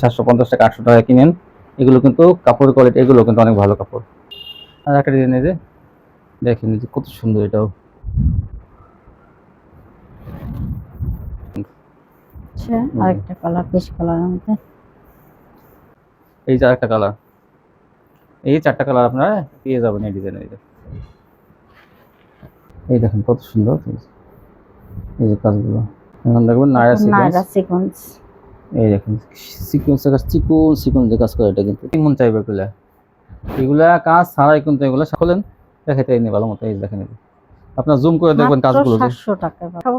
750 টাকা 800 টাকা কিনেন, এগুলো কিন্তু কাপড়ের কোয়ালিটি, এগুলো কিন্তু অনেক ভালো কাপড়। আর একটা ডিজাইন এই যে দেখেন, এই যে কত সুন্দর এটাও। আচ্ছা, আরেকটা কালার, বেশ কালারের মধ্যে। এই যে আরেকটা কালার, এই 4টা কালার আপনারা পেয়ে যাবেন এই ডিজাইনের। এই দেখেন কত সুন্দর, এই যে কাজগুলো এখন দেখবেন নায়রা সিকোয়েন্স। এই দেখেন সিকোয়েন্সের কাজ, চিকন যে কাজ করে, এটা কিন্তু কেমন চাইবে এগুলা কাজ ছাড়াই কিন্তু এগুলো খোলেন দেখাইতে নি ভালো মতো। এই দেখেন আপনার জুম করে দেখবেন কাজগুলো, 700 টাকা সব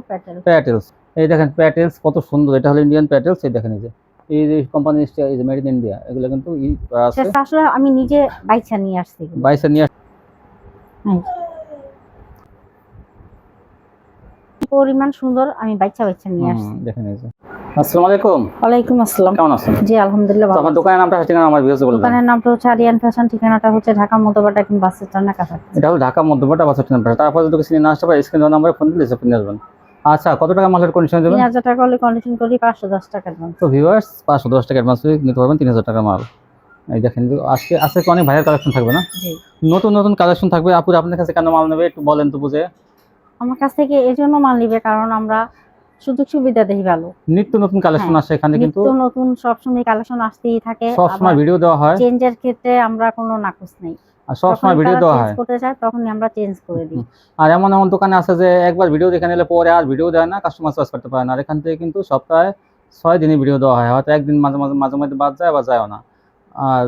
প্যাটেলস। এই দেখেন প্যাটেলস কত সুন্দর, এটা হলো ইন্ডিয়ান প্যাটেলস। এই দেখেন এই যে কোম্পানি, এই যে মেড ইন ইন্ডিয়া, এগুলো কিন্তু আছে। আসলে আমি নিজে বাইচা নিয়ে আসছি, বাইসে নিয়ে পরিমাণ সুন্দর, আমি বাইচা নিয়ে আসছি। দেখেন এই যে। আসসালামু আলাইকুম। ওয়ালাইকুম আসসালাম। কেমন আছেন? জি আলহামদুলিল্লাহ ভালো। আপনার দোকানের নামটা ঠিকানা আমার ভিউয়ার্স বলবেন। দোকানের নামটা হচ্ছে আরিয়ান ফ্যাশন, ঠিকানাটা হচ্ছে ঢাকা মধ্যপাড়া কিংবা বাস স্ট্যান্ডের কাছাকাছি। এটা হলো ঢাকা মধ্যপাড়া বাস স্ট্যান্ড। তারপর যদি কিছু না আসতে পারে স্ক্রিন নাম্বারে ফোন দিলে আপনি আসবেন। আচ্ছা, কত টাকা মালের কন্ডিশন দেবেন? 3000 টাকা হলে কন্ডিশন করি, 510 টাকা অ্যাডভান্স। তো ভিউয়ার্স 510 টাকা অ্যাডভান্স নিতে পারবেন, 3000 টাকার মাল। এই দেখেন আজকে অনেক ভাইরাল কালেকশন থাকবে না? জি, নতুন কালেকশন থাকবে। আপুর আপনার কাছে কেন মাল নেবে একটু বলেন তো বুঝে। আমার কাছ থেকে এই জন্য মাল নিবে কারণ আমরা সুযোগ সুবিধা দেই ভালো, নিত্য নতুন কালেকশন আসে এখানে, কিন্তু নিত্য নতুন সবসময় কালেকশন আসতেই থাকে। সবসময় ভিডিও দেওয়া হয়, চেঞ্জের ক্ষেত্রে আমরা কোনো নাকচ নেই। আর সবসময় ভিডিও দেওয়া হয়, করতে চাই তখনই আমরা চেঞ্জ করে দিই। আর এমন দোকানে আছে যে একবার ভিডিও দেখে নিলে পরে আর ভিডিও দেয় না, কাস্টমার চয়েস করতে পারে না। আর এখান থেকে কিন্তু সপ্তাহে 6 দিনই ভিডিও দেওয়া হয়, হয়তো একদিন মাঝে মাঝে বাদ যায় বা যায়ও না। আর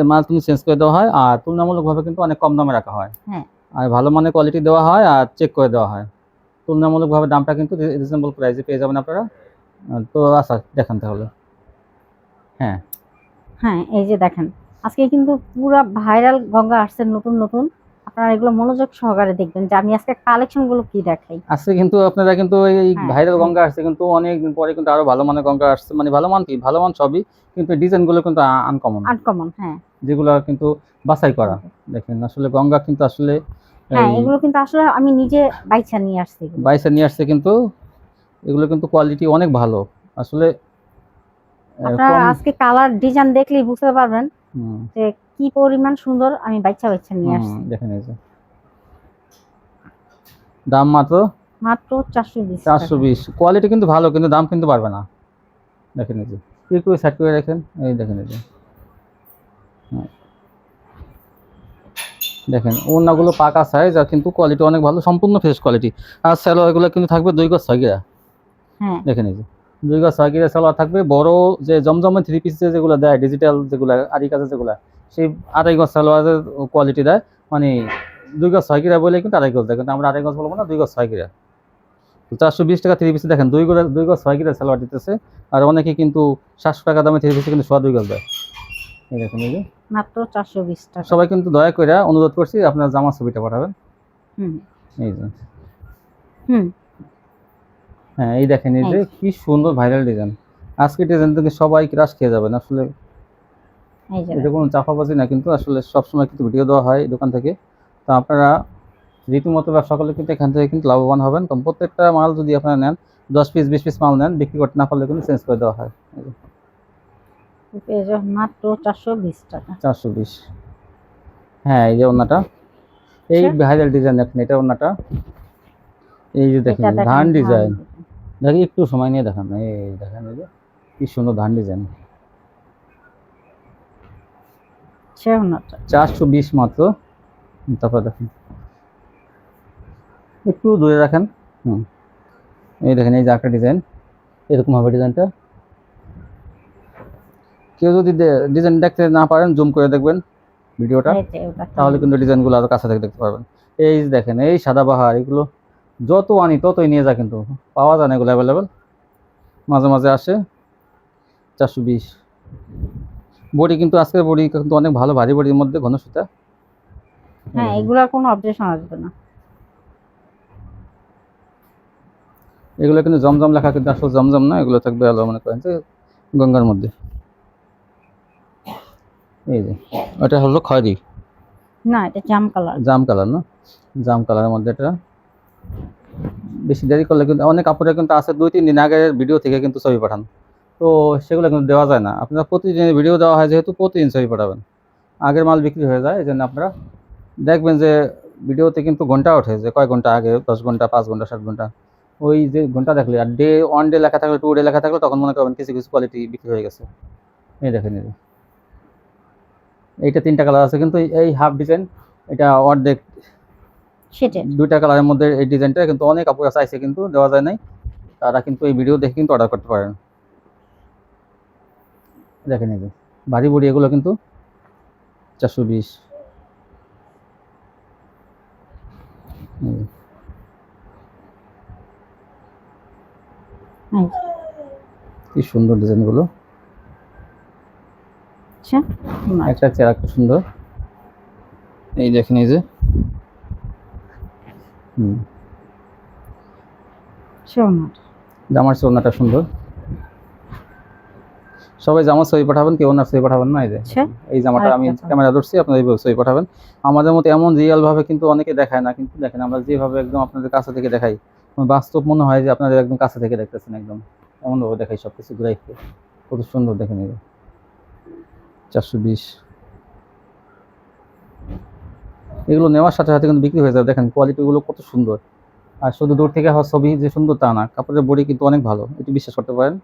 মাল তুমি চেঞ্জ করে দেওয়া হয়, আর তুলনামূলকভাবে কিন্তু অনেক কম দামে রাখা হয়। হ্যাঁ, আর ভালো মানের কোয়ালিটি দেওয়া হয় আর চেক করে দেওয়া হয়। তুলনামূলকভাবে দামটা কিন্তু রিজনেবল প্রাইসে পেয়ে যাবেন আপনারা। তো আচ্ছা দেখান তাহলে। হ্যাঁ হ্যাঁ, এই যে দেখেন আজকে কিন্তু পুরো ভাইরাল গঙ্গা আসছে নতুন নতুন। আপনারা এগুলো মনোযোগ সহকারে দেখবেন যে আমি আজকে কালেকশন গুলো কি দেখাই। আজকে কিন্তু আপনারা কিন্তু এই হ্যাঁ, ভাইরাল গঙ্গা আসছে, কিন্তু অনেকদিন পরে কিন্তু আরো ভালো মানের গঙ্গা আসছে। মানে ভালো মান কি, ভালো মান সবই, কিন্তু ডিজাইন গুলো কিন্তু আনকমন। হ্যাঁ, যেগুলো কিন্তু বাছাই করা। দেখেন আসলে গঙ্গা কিন্তু আসলে হ্যাঁ, এগুলো কিন্তু আসলে আমি নিজে বাইচা নিয়ে আসছি, বাইসে নিয়ে আসছে, কিন্তু এগুলো কিন্তু কোয়ালিটি অনেক ভালো আসলে। আপনারা আজকে কালার ডিজাইন দেখলেই বুঝতে পারবেন যে কি পরিমাণ সুন্দর আমি বাইচা নিয়ে আসছি। দেখেন এই যে দাম মাত্র 420 420। কোয়ালিটি কিন্তু ভালো, কিন্তু দাম কিন্তু পারবে না। দেখেন এই যে একটু সাইড করে রাখেন, এই দেখেন এই যে দেখেন ওড়নাগুলো পাকা সাইজ, আর কিন্তু কোয়ালিটি অনেক ভালো, সম্পূর্ণ ফ্রেশ কোয়ালিটি। আর সালোয়ারগুলো কিন্তু থাকবে 2 গজ 6 গিরা। হ্যাঁ, দেখেন এই যে 2 গজ 6 গিরা সালোয়ার থাকবে। বড় যে জমজমের 3 পিস যেগুলো দেয় ডিজিটাল, যেগুলো আরি কাজে, যেগুলো সেই 2.5 গজ সালোয়ারের কোয়ালিটি দেয়। মানে 2 গজ 6 গিরা বলে কিন্তু 2.5 গজ দেয়, কিন্তু আমরা 2.5 গজ বলবো না, 2 গজ 6 গিরা। 420 টাকা 3 পিসে দেখেন 2 গজ 6 গিরা সালোয়ার দিতেছে। আর অনেকে কিন্তু 700 টাকা দামে 3 পিসে কিন্তু 2 গজ দেয়। এই দেখেন এই যে মাত্র 420 টাকা। সবাই কিন্তু দয়া করে অনুরোধ করছি আপনার জামা ছবিটা পাঠাবেন। এই যে হ্যাঁ, এই দেখেন এই যে কি সুন্দর ভাইরাল ডিজাইন। আজকে ডিজাইন থেকে সবাই ক্রাশ খেয়ে যাবেন আসলে। এটা কোনো চাপাবাজি না, কিন্তু আসলে সবসময় কিন্তু ভিডিও দেওয়া হয় দোকান থেকে। তো আপনারা রীতিমতো ব্যবসা করলে কিন্তু এখান থেকে কিন্তু লাভবান হবেন। তো প্রত্যেকটা মাল যদি আপনারা নেন, 10 পিস 20 পিস মাল নেন, বিক্রি করতে না পারলে কিন্তু চেঞ্জ করে দেওয়া হয়। মাত্র 420 টাকা। 420। হ্যাঁ, এই যে ওন্নাটা, এই ভাইরাল ডিজাইন দেখেন, এটা ওন্নাটা। এই যে দেখেন ধান ডিজাইন, দেখি একটু সময় নিয়ে দেখান। এই দেখেন এই যে কি সুন্দর ধান ডিজাইন, 420 মাত্র। তারপর দেখেন একটু দূরে রাখেন। এই দেখেন এই যে একটা ডিজাইন, এরকম হবে ডিজাইনটা। কেউ যদি ডিজাইন দেখতে না পারেন, জুম করে দেখবেন ভিডিওটা, তাহলে কিন্তু ডিজাইনগুলো আরো কাছে থেকে দেখতে পারবেন। এই দেখেন এই সাদাবাহার, এগুলো যত আনি ততই নিয়ে যায়, কিন্তু পাওয়া যায় না এগুলো অ্যাভেলেবেল, মাঝে মাঝে আসে। 420 বডি, কিন্তু আজকের বডি কিন্তু অনেক ভালো, ভারী বডির মধ্যে ঘন সুতা। হ্যাঁ, এগুলা কোনো অবজেকশন আসবে না। এগুলো কিন্তু জমজম লেখা, কিন্তু আসলে জমজম না, এগুলো থাকবে আলো মনে করেন যে গঙ্গার মধ্যে। এই যে এটা হলো খয়েরি, না এটা জাম কালার। জাম কালার না, জাম কালারের মধ্যে এটা। বেশি দেরি করলে কিন্তু অনেক কাপড়ে কিন্তু আছে 2-3 দিন আগের ভিডিও থেকে কিন্তু ছবি পাঠান, তো সেগুলো কিন্তু দেওয়া যায় না। আপনারা প্রতিদিনের ভিডিও দেওয়া হয় যেহেতু প্রতিদিন ছবি পাঠাবেন, আগের মাল বিক্রি হয়ে যায়। এই জন্য আপনারা দেখবেন যে ভিডিওতে কিন্তু ঘন্টা ওঠে, যে কয় ঘন্টা আগে, 10 ঘন্টা, 5 ঘন্টা, 7 ঘন্টা, ওই যে ঘন্টা দেখলে। আর ডে 1 ডে লেখা থাকলে, 2 ডে লেখা থাকলে তখন মনে করবেন কিছু কিছু কোয়ালিটি বিক্রি হয়ে গেছে। এই দেখেন, এইটা 3টা কালার আছে, কিন্তু এই হাফ ডিজাইন এটা অর্ধেক সেটাই 2টা কালারের মধ্যে এই ডিজাইনটা কিন্তু অনেক আপুরা চাইছে, কিন্তু দেওয়া যায় নাই। তারা কিন্তু এই ভিডিও দেখে কিন্তু অর্ডার করতে পারেন। দেখেন এই যে ভারী বড়ি, এগুলো কিন্তু 420। এই কি সুন্দর ডিজাইনগুলো, আচ্ছা একটা চেয়ার একটা সুন্দর। এই দেখেন এই যে সুন্দর জামার ওড়নাটা সুন্দর। সবাই জামার ছবি পাঠাবেন, কেউ ওনার ছবি পাঠাবেন না। এই যে আচ্ছা এই জামাটা আমি আরেকটা ক্যামেরা ধরছি, আপনারা এইভাবে ছবি পাঠাবেন। আমাদের মতো এমন রিয়েল ভাবে কিন্তু অনেকে দেখায় না, কিন্তু দেখেন আমরা যেভাবে একদম আপনাদের কাছে থেকে দেখাই, বাস্তব মনে হয় যে আপনাদের একদম কাছে থেকে দেখতেছেন, একদম এমন ভাবে দেখাই সবকিছু ঘুরাই। কত সুন্দর দেখেন এই যে 420। এগুলো নেওয়ার সাথে সাথে কিন্তু বিক্রি হয়ে যাবে। দেখেন কোয়ালিটিগুলো কত সুন্দর। আর শুধু দূর থেকে হওয়া ছবি যে সুন্দর তা না, কাপড়ের বডি কিন্তু অনেক ভালো, এটি বিশ্বাস করতে পারেন।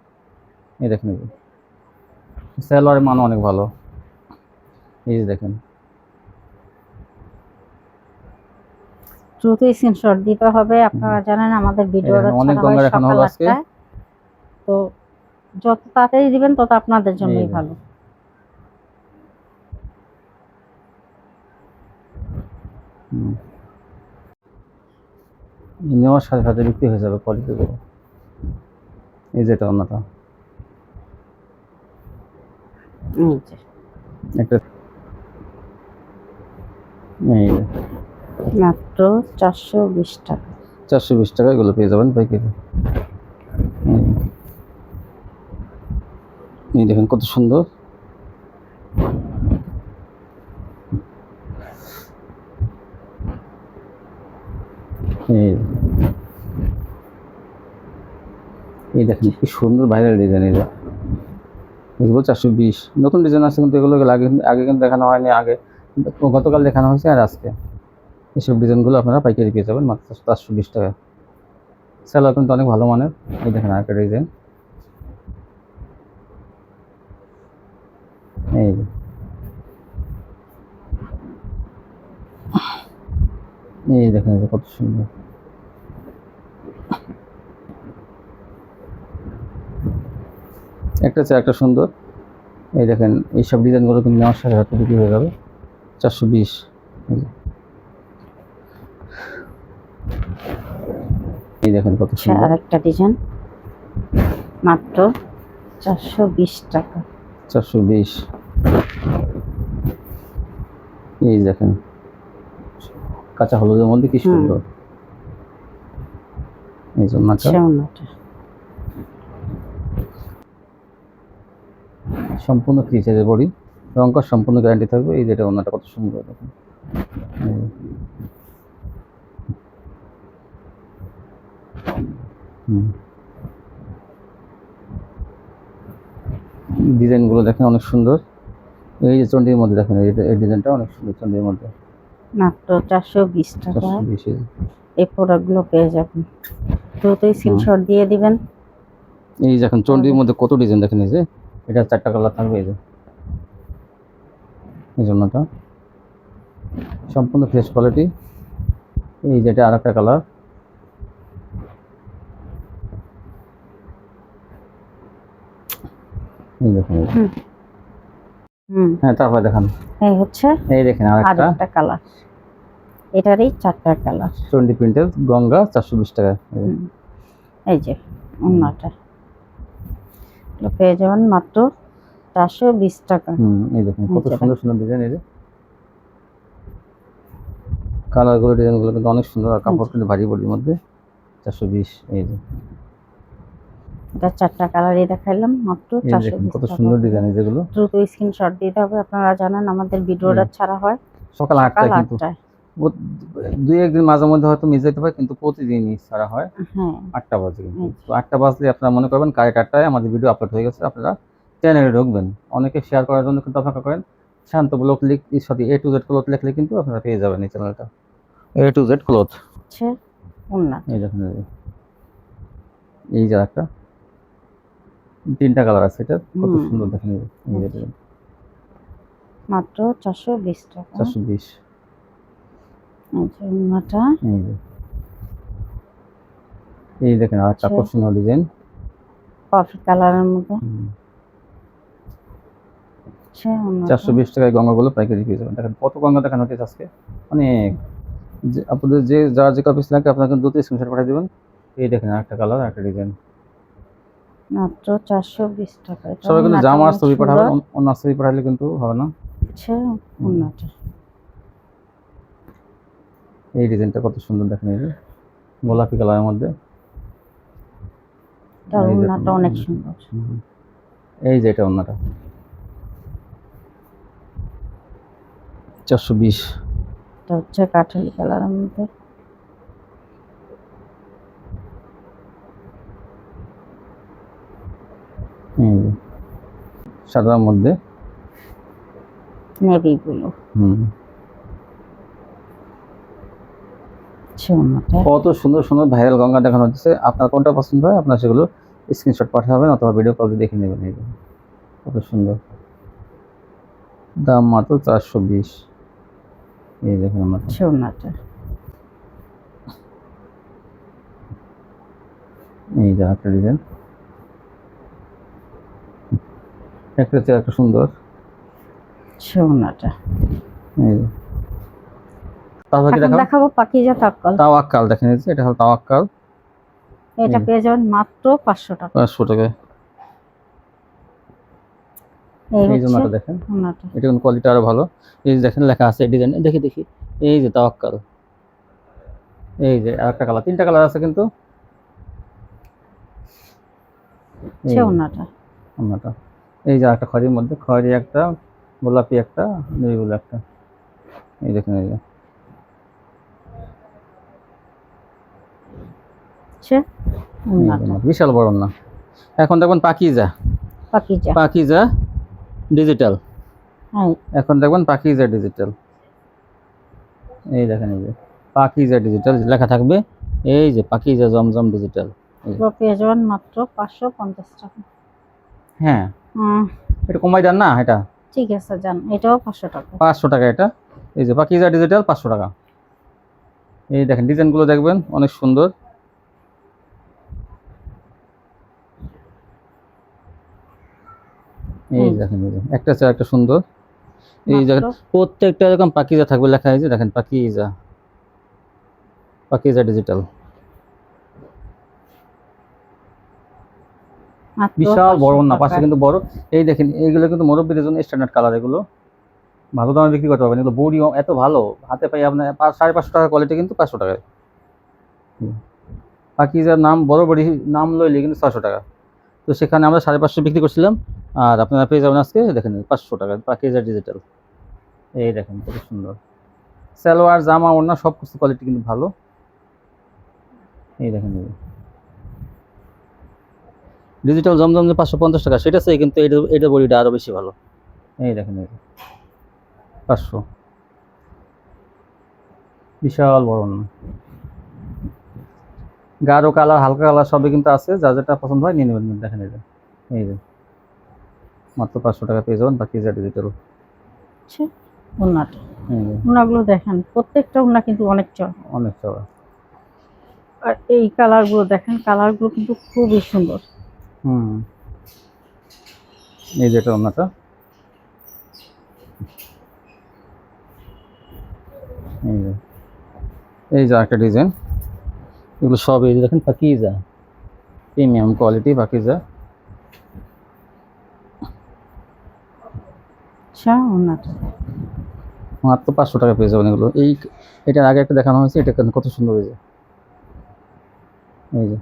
এই দেখেন এই যে সেলোয়ারের মানও অনেক ভালো। এই যে দেখেন, দ্রুত স্ক্রিনশট দিতে হবে। আপনারা জানেন আমাদের ভিডিওটা অনেক ছাড়া গঙ্গা হয় দেখানো সকাল হলো আজকে। 8টায়, তো যত তাড়াতাড়ি দিবেন তত আপনাদের জন্যই এই যে। ভালো। নেওয়ার সাথে সাথে বিক্রি হয়ে যাবে কোয়ালিটিগুলো। এই যেটা অন্যটা এই যে একটা, এই যে মাত্র 420 টাকা। 420 টাকা এগুলো পেয়ে যাবেন পাইকারি। এই দেখেন কত সুন্দর। এই দেখেন কি সুন্দর ভাইরাল ডিজাইন। এগুলো 420 নতুন ডিজাইন আছে, কিন্তু এগুলো আগে আগে কিন্তু দেখানো হয়নি। আগে গতকাল দেখানো হয়েছে, আর আজকে এইসব ডিজাইনগুলো আপনারা পাইকারি পেয়ে যাবেন মাত্র 420 টাকা। সেলোয়ার কিন্তু অনেক ভালো মানের। এই দেখেন আরেকটা ডিজাইন, এই এই দেখেন এই যে কত সুন্দর। একটা চেয়ে একটা সুন্দর। এই দেখেন এইসব ডিজাইনগুলো কিন্তু নেওয়ার সাথে সাথে বিক্রি হয়ে যাবে 420। এই দেখেন কত আচ্ছা সুন্দর, আরেকটা ডিজাইন মাত্র 420 টাকা। 420। এই দেখেন কাঁচা হলুদের মধ্যে কি সুন্দর। এই জন্যটা সম্পূর্ণ ফ্রি সাইজের বডি, রঙকর সম্পূর্ণ গ্যারান্টি থাকবে। এই যেটা ওনাটা কত সুন্দর দেখুন। ডিজাইনগুলো দেখেন অনেক সুন্দর। এই যে চন্ডির মধ্যে দেখেন, এই ডিজাইনটা অনেক সুন্দর চন্ডির মধ্যে। মাত্র 420 টাকা 420 এই প্রোডাক্টগুলো পেয়ে যাবেন। দ্রুতই স্ক্রিনশট দিয়ে দিবেন। এই দেখেন চন্ডির মধ্যে কত ডিজাইন দেখেন। এই যে এটা 4টা কালার থাকবে। এই যে এই জন্যটা সম্পূর্ণ ফ্রেশ কোয়ালিটি। এই যেটা আরেকটা কালার, এই দেখেন। হ্যাঁ তারপর দেখান, এই হচ্ছে এই দেখেন আরেকটা কালার, এটারই 4টা কালার। চন্ডি প্রিন্টের গঙ্গা 420 টাকা। এই যে অন্যটা পেয়ে যাবেন মাত্র 420 টাকা। এই দেখেন কত সুন্দর সুন্দর ডিজাইন। এই যে কালারগুলো ডিজাইনগুলো কিন্তু অনেক সুন্দর, আর কাপড় কিন্তু ভারী বডির মধ্যে 420। এই যে এটা 4টা কালারই দেখাইলাম মাত্র 420 কত সুন্দর ডিজাইন। যেগুলো দ্রুত স্ক্রিনশট দিতে হবে। আপনারা জানেন আমাদের ভিডিওটা ছাড়া হয় সকাল 8টায়, কিন্তু ও দুই একদিন মাঝে মধ্যে হয়তো মিস যেতে পারে, কিন্তু প্রতিদিনই ছাড়া হয় হ্যাঁ 8টা বাজে। কিন্তু তো 8টা বাজলে আপনারা মনে করবেন কারেক্ট 8টায় আমাদের ভিডিও আপলোড হয়ে গেছে, আপনারা চ্যানেলে ঢুকবেন। অনেকে শেয়ার করার জন্য কিন্তু অপেক্ষা করেন। শান্ত ব্লগ লিখ সাথে A to Z ক্লথ লিখলে কিন্তু আপনারা পেয়ে যাবেন এই চ্যানেলটা, A to Z ক্লথ। হচ্ছে ওড়নাটা। এই দেখুন, এই যে একটা 3টা কালার আছে, এটা কত হুম। সুন্দর দেখেন। এই যে মাত্র 420 টাকা। 420। এই যে ওড়নাটা এই যে এই দেখেন আর একটা আচ্ছা। আকর্ষণীয় ডিজাইন। কফি কালারের মধ্যে হচ্ছে ওড়নাটা। 420 টাকায় গঙ্গাগুলো পাইকারি পেয়ে যাবেন। দেখেন কত গঙ্গা দেখানো হচ্ছে আজকে, অনেক। যে আপনাদের যে যার যে কপিস লাগে আপনারা কিন্তু দ্রুত স্ক্রিনশট পাঠিয়ে দেবেন। এই দেখেন আরেকটা কালার, একটা ডিজাইন। মাত্র 420 টাকা। এটা সবাই কিন্তু ওড়নাটা জামার অনেক ছবি পাঠাবেন, সুন্দর। অন্য ছবি পাঠালে কিন্তু হবে না। হচ্ছে ওড়নাটা। এই ডিজাইনটা কত সুন্দর দেখেন, এই যে গোলাপি কালারের মধ্যে। এটার এই যে ওড়নাটা অনেক সুন্দর। এই যে এটা অন্যটা 420। এটা হচ্ছে কাঠালি কালারের মধ্যে। এই যে সাদার মধ্যে নেভি ব্লু হচ্ছে ওড়নাটা। কত সুন্দর সুন্দর ভাইরাল গঙ্গা দেখানো হচ্ছে। আপনার কোনটা পছন্দ হয় আপনার সেগুলো স্ক্রিনশট পাঠাবেন অথবা ভিডিও কল দেখে নেবেন। এই যে কত সুন্দর, দাম মাত্র 420। এই দেখুন আমরা হচ্ছে ওড়নাটা। এই যে একটা ডিজাইন, একটা হচ্ছে একটা সুন্দর। হচ্ছে ওড়নাটা। এই যে তারপর কি এখন দেখাবো? দেখাবো পাকিজা তাক্কাল। তাওয়াক্কাল দেখেন, এই যে এটা হলো তাওয়াক্কাল। এটা পেয়ে যাবেন মাত্র 500 টাকা। 500 টাকায়। এই এই জন্য হচ্ছে দেখেন, ওড়নাটা। এটা কিন্তু কোয়ালিটি আরো ভালো। এই যে দেখেন লেখা আছে ডিজাইন, দেখি দেখি। এই যে তাওয়াক্কাল। এই যে আরেকটা কালার, 3টা কালার আছে কিন্তু। হচ্ছে ওড়নাটা। অন্যটা এই যে একটা খয়েরির মধ্যে, খয়েরি একটা, গোলাপি একটা, নীল একটা। এই দেখেন, এই যে হচ্ছে এই ওড়নাটা। যে বিশাল বড় না। এখন দেখবেন পাকিজা, পাকিজা। পাকিজা ডিজিটাল। হ্যাঁ এখন দেখবেন পাকিজা ডিজিটাল। এই দেখেন, এই যে পাকিজা ডিজিটাল লেখা থাকবে। এই যে পাকিজা জমজম ডিজিটাল। এগুলো পেয়ে যাবেন মাত্র 550 টাকা। হ্যাঁ, হুম, এটা কমাই দেন না এটা। ঠিক আছে যান, এটাও 500 টাকা। 500 টাকা এটা। এই যে পাকিজা ডিজিটাল 500 টাকা। এই দেখেন ডিজাইনগুলো দেখবেন অনেক সুন্দর। এই দেখেন, এই যে একটা আছে একটা সুন্দর। এই দেখেন প্রত্যেকটা এরকম পাকিজা থাকবে লেখা, এই যে দেখেন পাকিজা, পাকিজা ডিজিটাল। মাত্র বিশাল বড় 500 না, পাশে টাকা। কিন্তু বড়। এই দেখেন এইগুলো কিন্তু মুরব্বীদের জন্য স্ট্যান্ডার্ড কালার, এগুলো ভালো দামে বিক্রি করতে পারবেন। এগুলো বড়িও এত ভালো, হাতে পাই আপনার 550 টাকা কোয়ালিটি, কিন্তু 500 টাকায়। পাকিজার নাম বড় বড়ি নাম লইলে কিন্তু 600 টাকা। তো সেখানে আমরা 550 বিক্রি করছিলাম, আর আপনারা পেয়ে যাবেন আজকে দেখেন 500 টাকা পাকিজা ডিজিটাল। এই দেখেন কত সুন্দর, সালোয়ার জামা ওড়না সব কিছু কোয়ালিটি কিন্তু ভালো। এই দেখেন ডিজিটাল জমজম যে 550 টাকা, সেটা চাই কিন্তু এটা বড়িটা আরো বেশি ভালো। এই দেখেন, এই 500, বিশাল বড় না। গাঢ় কালার হালকা কালার সবই কিন্তু আছে, যা যেটা পছন্দ হয় নিয়ে নেবেন। দেখেন এই যে মাত্র 500 টাকা পেয়ে যাবেন পাকিজা ডিজিটাল। হচ্ছে ওড়নাটা। এই যে ওড়নাগুলো দেখেন প্রত্যেকটা ওড়না কিন্তু অনেক চড়া। অনেক চড়া। আর এই কালারগুলো দেখেন, কালারগুলো কিন্তু খুবই সুন্দর। এই যে এটা ওড়নাটা। এই যে একটা ডিজাইন, এগুলো সব এই যে দেখেন পাকিজা প্রিমিয়াম কোয়ালিটি পাকিজা। আচ্ছা ওড়নাটা। মাত্র 500 টাকা পেয়ে যাবেন এগুলো। এটার আগে একটা দেখানো হয়েছে, এটা কত সুন্দর হয়েছে। এই যে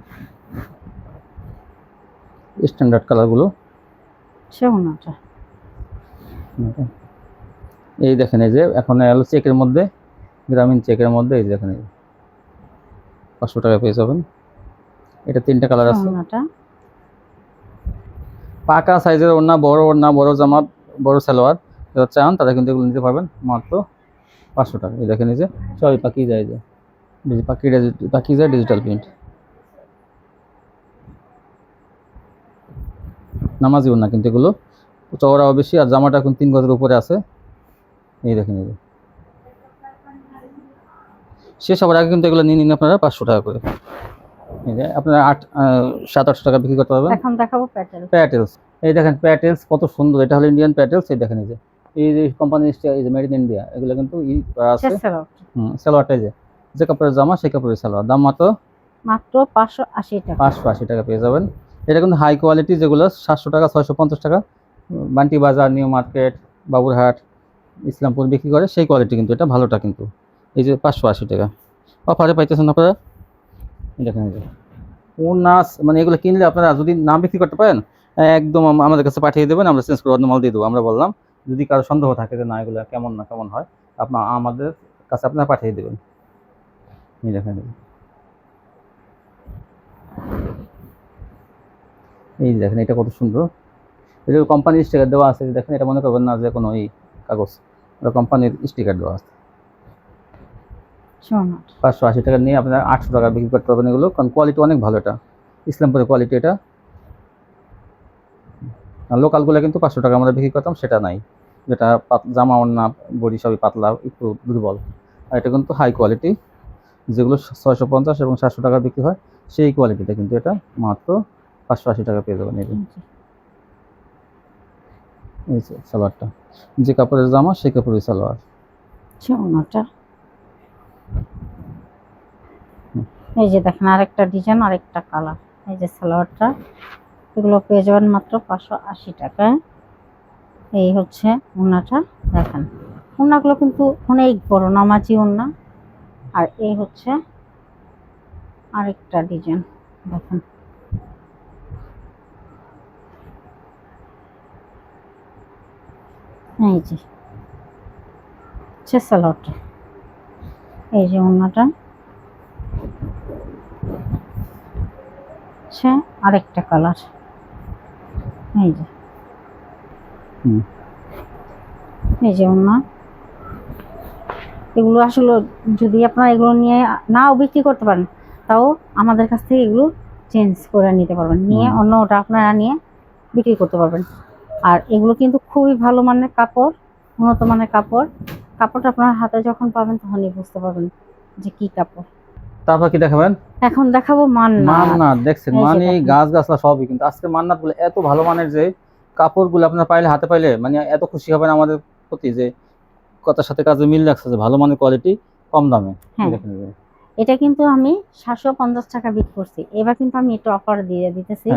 স্ট্যান্ডার্ড কালারগুলো। আচ্ছা ওড়নাটা। এই দেখেন, এই যে এখন এলো চেকের মধ্যে, গ্রামীণ চেকের মধ্যে এই যে দেখেন 500 টাকা পেয়ে যাবেন। এটা 3টা কালার আছে। ওড়নাটা পাকা সাইজের ওড়না, বড় জামা, বড় সালোয়ার যারা চান তারা কিন্তু এগুলো নিতে পারবেন মাত্র 500 টাকা। এই দেখেন এই যে সবই পাকিজা, এই যে পাকিজা ডিজিটাল প্রিন্ট নামাজি ওড়না, কিন্তু এগুলো চওড়াও বেশি আর জামাটা এখন 3 গজের উপরে আছে। এই দেখেন এই যে শেষ হওয়ার আগে কিন্তু এগুলো নিয়ে নিন আপনারা 500 টাকা করে। এই যে আপনারা 700-800 টাকা বিক্রি করতে পারবেন। এখন দেখাবো প্যাটেল। প্যাটেলস, এই দেখেন প্যাটেলস কত সুন্দর, এটা হলো ইন্ডিয়ান প্যাটেলস। এই দেখেন এই যে কোম্পানি, এই যে মেড ইন ইন্ডিয়া, এগুলো কিন্তু আছে। সালোয়ারটা যে কাপড়ের জামা সেই কাপড়ের সালোয়ার, দাম মাত্র 580 টাকা। 580 টাকা পেয়ে যাবেন। এটা কিন্তু হাই কোয়ালিটি, যেগুলো 700 টাকা 650 টাকা বান্টি বাজার, নিউ মার্কেট, বাবুরহাট, ইসলামপুর বিক্রি করে সেই কোয়ালিটি, কিন্তু এটা ভালোটা কিন্তু এই যে 580 টাকা অফারে পাইতেছেন আপনারা। দেখেন এই যে নাস, মানে এগুলো কিনলে আপনারা যদি না বিক্রি করতে পারেন একদম আমাদের কাছে পাঠিয়ে দেবেন, আমরা চেঞ্জ করে অন্য মাল দিয়ে দেবো। আমরা বললাম যদি কারো সন্দেহ থাকে যে না এগুলো কেমন হয়, আপনার আমাদের কাছে আপনারা পাঠিয়ে দেবেন। এই দেখেন এই দেখেন এটা কত সুন্দর, এটা কোম্পানির স্টিকার দেওয়া আছে। দেখেন এটা মনে করবেন না যে কোনো এই কাগজ, এটা কোম্পানির স্টিকার দেওয়া আছে। 580 টাকা নিয়ে আপনারা 800 টাকা বিক্রি করতে পারবেন এগুলো, কারণ কোয়ালিটি অনেক ভালো। এটা ইসলামপুরের কোয়ালিটি। এটা লোকালগুলো কিন্তু 500 টাকা আমরা বিক্রি করতাম, সেটা নাই, যেটা জামা ওড়না বডি সবই পাতলা একটু দুর্বল। আর এটা কিন্তু হাই কোয়ালিটি, যেগুলো 650 এবং 700 টাকা বিক্রি হয় সেই কোয়ালিটিটা, কিন্তু এটা মাত্র 580 টাকা পেয়ে যাবেন। এই যে সালোয়ারটা, যে কাপড়ের জামা সেই কাপড়ের সালোয়ার। এই যে দেখেন আরেকটা ডিজাইন, আরেকটা কালার। এই যে সালোয়ারটা, এগুলো পেয়ে যাবেন মাত্র 580 টাকায়। এই হচ্ছে ওড়নাটা, দেখেন ওড়নাগুলো কিন্তু অনেক বড় নামাজি ওড়না। আর এই হচ্ছে আরেকটা ডিজাইন, দেখেন এই যে সালোয়ারটা, এই যে ওড়নাটা, আরেকটা কালার। এই যে ওড়না, এগুলো আসলে যদি আপনারা এগুলো নিয়ে নাও বিক্রি করতে পারেন, তাও আমাদের কাছ থেকে এগুলো চেঞ্জ করে নিতে পারবেন, নিয়ে অন্য ওটা আপনারা নিয়ে বিক্রি করতে পারবেন। আর এগুলো কিন্তু খুবই ভালো মানের কাপড়, উন্নত মানের কাপড়। কাপড়টা আপনার হাতে যখন পাবেন তখনই বুঝতে পারবেন যে কি কাপড়। তারপর কি দেখাবেন? এখন দেখাবো মান্নাত। দেখছেন মানে গাছগাছলা সবই, কিন্তু আজকে মান্নাত গুলো এত ভালো মানের যে কাপড়গুলো আপনার পাইলে হাতে পাইলে মানে এত খুশি হবেন আমাদের প্রতি, যে কথার সাথে কাজে মিল রাখছে, যে ভালো মানের কোয়ালিটি কম দামে। এটা কিন্তু আমি 750 টাকা বিক্রি করছি, এবার কিন্তু আমি একটু অফার দিয়ে দিতেছি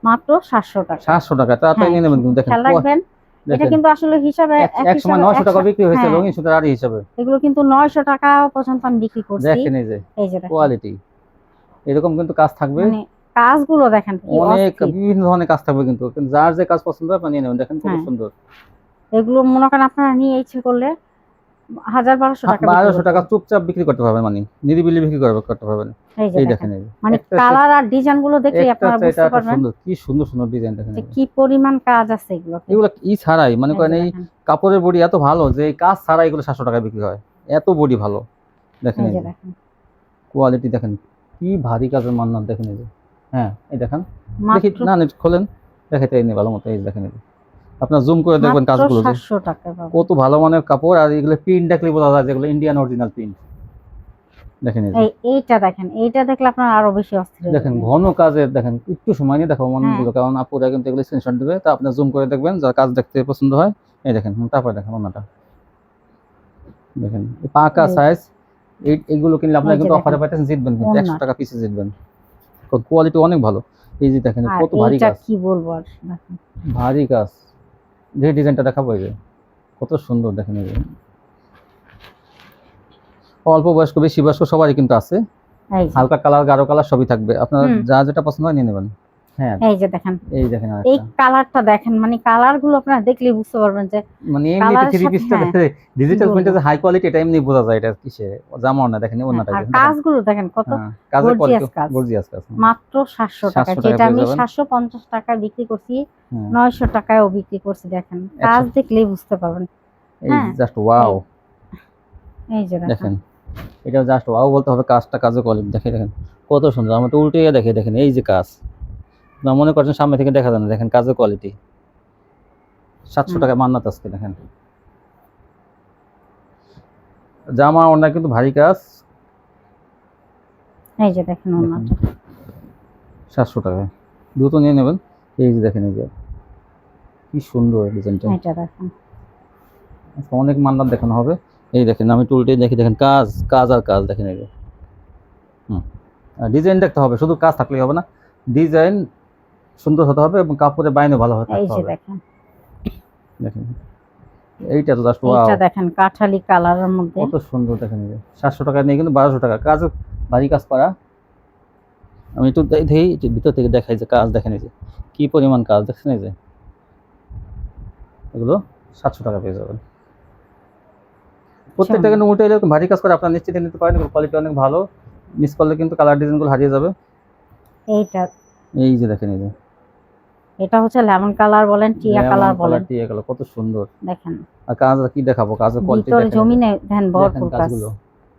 মাত্র 700 টাকা। 700 টাকা তাড়াতাড়ি নিয়ে নেবেন। কিন্তু দেখেন খেয়াল রাখবেন, এটা কিন্তু আসলে হিসাবে এক সময় 900 টাকা বিক্রি হয়েছে রঙিন সুতার আড়ি হিসাবে, এগুলো কিন্তু 900 টাকা পর্যন্ত আমি বিক্রি করছি। দেখেন এই যে কোয়ালিটি, এরকম কিন্তু কাজ থাকবে, মানে কাজগুলো দেখেন অনেক বিভিন্ন ধরনের কাজ থাকবে, কিন্তু যার যে কাজ পছন্দ হয় আপনি নিয়ে নেবেন। দেখেন কত সুন্দর, এগুলো মনে করেন আপনারা নিয়ে ইচ্ছে করলে 1200 টাকা চুপচাপ বিক্রি করতে পারবেন, মানে নিরিবিলি বিক্রি করতে পারবেন। এই দেখেন মানে কালার আর ডিজাইন গুলো দেখলে আপনারা বুঝতে পারবেন কি সুন্দর সুন্দর ডিজাইন। দেখেন কি পরিমাণ কাজ আছে এগুলো ছাড়াই মনে করেন এই কাপড়ের বডি এত ভালো যে কাজ ছাড়া এগুলো 700 টাকা বিক্রি হয়, এত বডি ভালো। দেখেন কোয়ালিটি, দেখেন কি ভারী কাজের মান্নাত। দেখেন এই যে এই দেখেন, দেখি না খোলেন দেখাইতে ভালো মতো। এই দেখেন আপনার জুম করে দেখবেন কাজগুলো, 700 টাকা কত ভালো মানের কাপড়। আর এগুলো প্রিন্ট দেখলে বোঝা যায় যেগুলো ইন্ডিয়ান অরিজিনাল প্রিন্ট। দেখেন এইটা দেখলে আপনার আরো বেশি অস্থির। দেখেন ঘন কাজের, দেখেন একটু সময় নিয়ে দেখাবো মনগুলো, কারণ আপুরা কিন্তু এগুলো স্ক্রিনশট দেবে, তা আপনি জুম করে দেখবেন যার কাজ দেখতে পছন্দ হয়। এই দেখেন, তারপরে দেখেন ওনাটা, দেখেন পাকা সাইজ। এইগুলো কিনলে আপনারা কিন্তু অফারে পাইতেছেন, জিতবেন কিন্তু 100 টাকা পিসে জিতবেন, কোয়ালিটি অনেক ভালো। এই যে দেখেন কত ভারী কাজ, কি বলবো আর দেখেন ভারী কাজ। যে ডিজাইনটা দেখাবো এই যে কত সুন্দর। দেখেন এই যে অল্প বয়স্ক বেশি বয়স্ক সবারই কিন্তু আছে, হালকা কালার গাঢ় কালার সবই থাকবে, আপনার যা যেটা পছন্দ হয় নিয়ে নেবেন। হ্যাঁ এই যে দেখেন, এই দেখেন এই আরেকটা, কালারটা দেখেন, মানে কালার গুলো আপনারা দেখলেই বুঝতে পারবেন যে মানে এমনিতে কালারের থ্রি সাথে, পিসটা হ্যাঁ ডিজিটাল কি প্রিন্টের বলবো, যে হাই কোয়ালিটি এটা এমনি বোঝা যায় এটা কিসে জামা না, দেখেন হ্যাঁ, ওন্নাটা আর দেখেন, দেখেন কাজগুলো দেখেন কত হ্যাঁ কাজের কোয়ালিটি গর্জিয়াস কাজ। গর্জিয়াস কাজ। মাত্র 700 টাকা, 700 টাকা যেটা পেয়ে আমি যাবেন। 750 টাকায় বিক্রি করছি, হ্যাঁ 900 টাকায়ও বিক্রি করছি। দেখেন কাজ 100, দেখলেই বুঝতে পারবেন। এই হ্যাঁ জাস্ট ওয়াও, এই এই যে দেখেন, দেখেন এটা জাস্ট ওয়াও বলতে হবে, কাজটা কাজের কোয়ালিটি দেখে দেখেন কত সুন্দর। আমি তো উল্টে দেখে দেখেন এই যে কাজ, না মনে করছেন সামনে থেকে দেখা যায় না, দেখেন কাজের কোয়ালিটি। 700 হুম, টাকায় মান্নাত আজকে দেখেন জামা ওনার কিন্তু ভারী কাজ। এই যে দেখেন দেখেন ওন্নাটা, 700 টাকায় দ্রুত নিয়ে নেবেন। এই যে দেখেন এই যে কি সুন্দর ডিজাইনটা, এটা দেখেন, আজকে অনেক মান্নাত দেখানো হবে। এই দেখেন আমি টুলটে দেখি, দেখেন কাজ কাজ আর কাজ, দেখেন এই যে হুম, ডিজাইন দেখতে হবে, শুধু কাজ থাকলেই হবে না, ডিজাইন সুন্দর হতে হবে এবং কাপড়ের বাইনে ভালো হতে এই থাকতে যে হবে। দেখেন, দেখেন এইটা তো জাস্ট ওয়াও, এইটা দেখেন কাঠালি কালারের মধ্যে। কত সুন্দর দেখেন এই যে 700 টাকা নিয়ে কিন্তু 1200 টাকা কাজ, ভারী কাজ করা। আমি একটু দেখি একটু ভিতর থেকে দেখাই যে কাজ, দেখেন এই যে কি পরিমাণ কাজ, দেখছেন এই যে এগুলো 700 টাকা পেয়ে যাবেন। প্রত্যেকটা কিন্তু উল্টে এরকম ভারী কাজ করে আপনারা নিশ্চিন্তে নিতে পারেন, কোয়ালিটি অনেক ভালো। মিস করলে কিন্তু কালার ডিজাইনগুলো হারিয়ে যাবে। এইটা, এই যে দেখেন এই যে এটা হচ্ছে লেমন কালার বলেন, টিয়া কালার বলেন, কালারটি এগুলো কত সুন্দর। দেখেন আর কাজ কি দেখাবো, কাজের কোয়ালিটি ভিতরে দেখেন, জমিনে দেখেন দেখেন ভরপুর কাজ। কাজগুলো